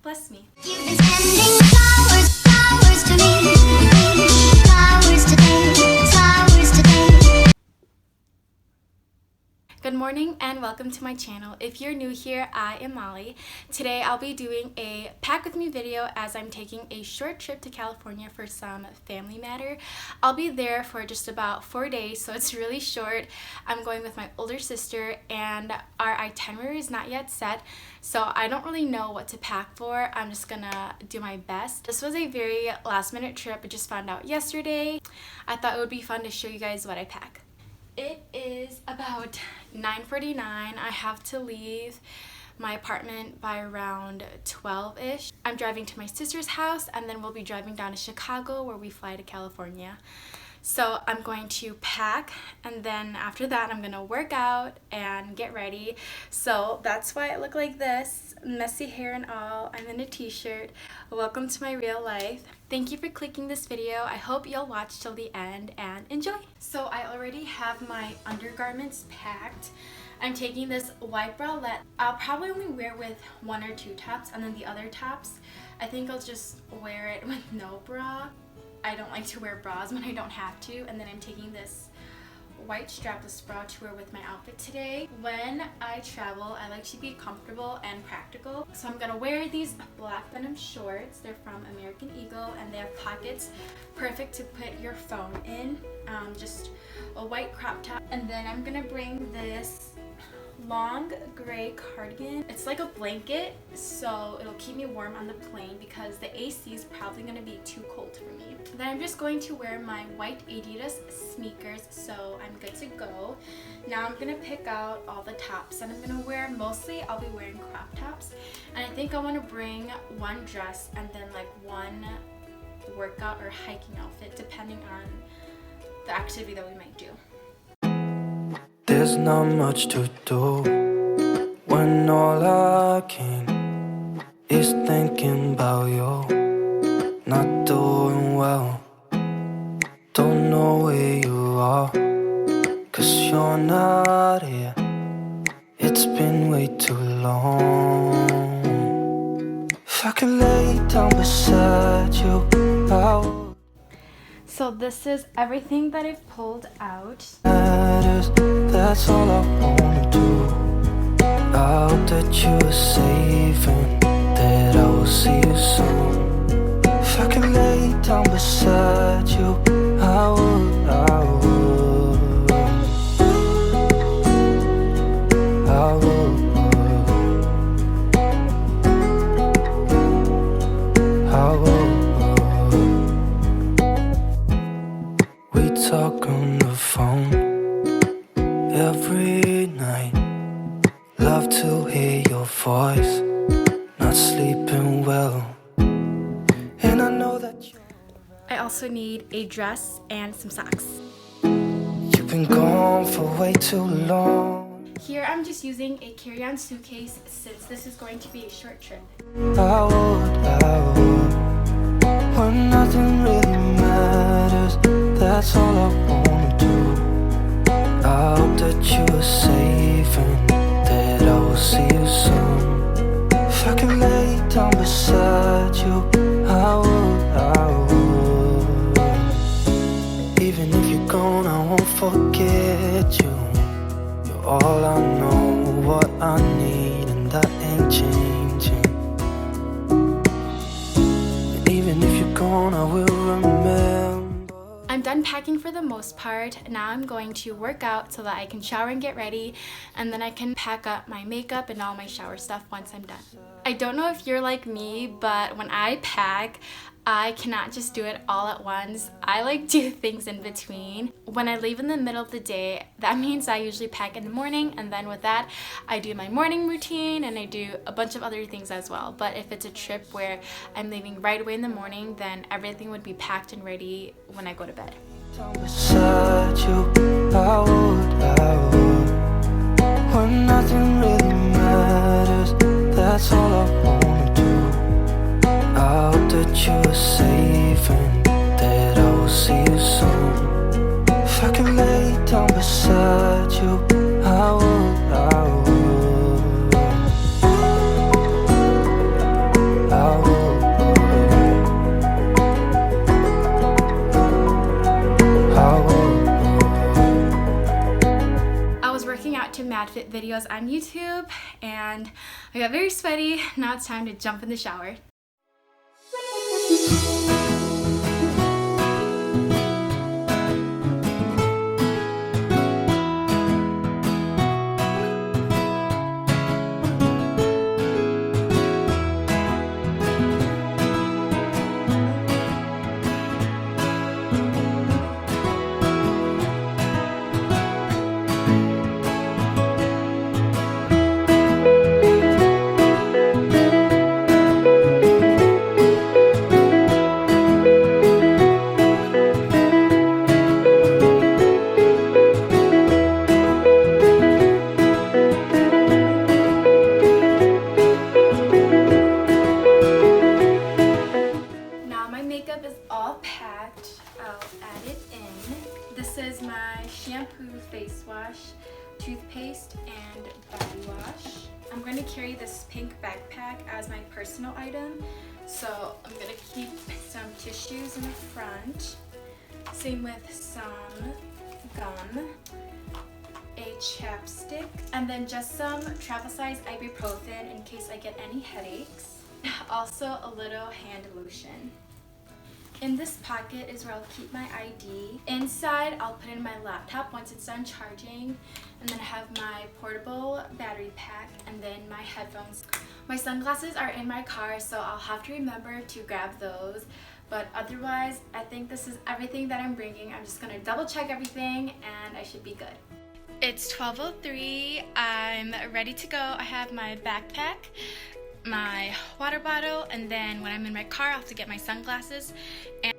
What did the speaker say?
bless me. You've been sending flowers, flowers to me, flowers today, flowers today. Good morning and welcome to my channel. If you're new here, I am Molly. Today I'll be doing a pack with me video as I'm taking a short trip to California for some family matter. I'll be there for just about 4 days, so it's really short. I'm going with my older sister and our itinerary is not yet set, so I don't really know what to pack for. I'm just gonna do my best. This was a very last minute trip. I just found out yesterday. I thought it would be fun to show you guys what I pack. It is about 9:49. I have to leave my apartment by around 12-ish. I'm driving to my sister's house and then we'll be driving down to Chicago where we fly to California. So I'm going to pack and then after that I'm gonna work out and get ready. So that's why I look like this, messy hair and all. I'm in a t-shirt. Welcome to my real life. Thank you for clicking this video. I hope you'll watch till the end and enjoy. So I already have my undergarments packed. I'm taking this white bralette. I'll probably only wear with 1 or 2 tops, and then the other tops, I think I'll just wear it with no bra. I don't like to wear bras when I don't have to. And then I'm taking this white strapless bra to wear with my outfit today. When I travel, I like to be comfortable and practical. So I'm gonna wear these black denim shorts. They're from American Eagle and they have pockets, perfect to put your phone in. Just a white crop top. And then I'm gonna bring this long gray cardigan. It's like a blanket, so it'll keep me warm on the plane because the AC is probably going to be too cold for me. Then I'm just going to wear my white Adidas sneakers, so I'm good to go. Now I'm going to pick out all the tops and I'm going to wear, mostly I'll be wearing crop tops, and I think I want to bring one dress and then like one workout or hiking outfit depending on the activity that we might do. There's not much to do when all I can is thinking about you. Not doing well, don't know where you are, 'cause you're not here. It's been way too long. If I could lay down beside you, I would. So this is everything that I've pulled out. That's all I wanna do. I hope that you are safe and that I will see you soon. If I can lay down beside you, I would, I would, I would, I would. We talk on the phone every night. Love to hear your voice. Not sleeping well. And I know that I also need a dress and some socks. you've been gone for way too long. Here I'm just using a carry-on suitcase since this is going to be a short trip. I would, when nothing really matters. That's all I wanna do. I hope that you are safe and that I will see you soon. If I can lay down beside you, I would. Even if you're gone, I won't forget you. You're all I know, what I need, and that ain't changing. And even if you're gone, I will remember. I'm done packing for the most part. Now I'm going to work out so that I can shower and get ready, and then I can pack up my makeup and all my shower stuff once I'm done. I don't know if you're like me, but when I pack, I cannot just do it all at once. I like do things in between. When I leave in the middle of the day, that means I usually pack in the morning, and then with that I do my morning routine and I do a bunch of other things as well. But if it's a trip where I'm leaving right away in the morning, then everything would be packed and ready when I go to bed. Beside you, I would, when nothing really matters. That's all I wanna do. I hope that you are safe and that I will see you soon. If I can lay down beside you, I would, I would, I got to mad fit videos on YouTube, and I got very sweaty. Now it's time to jump in the shower. Makeup is all packed. I'll add it in. This is my shampoo, face wash, toothpaste, and body wash. I'm going to carry this pink backpack as my personal item, so I'm going to keep some tissues in the front. Same with some gum, a chapstick, and then just some travel size ibuprofen in case I get any headaches. Also a little hand lotion. In this pocket is where I'll keep my ID. Inside, I'll put in my laptop once it's done charging, and then I have my portable battery pack, and then my headphones. My sunglasses are in my car, so I'll have to remember to grab those. But otherwise, I think this is everything that I'm bringing. I'm just gonna double check everything, and I should be good. It's 12:03. I'm ready to go. I have my backpack, my water bottle, and then when I'm in my car, I'll have to get my sunglasses. And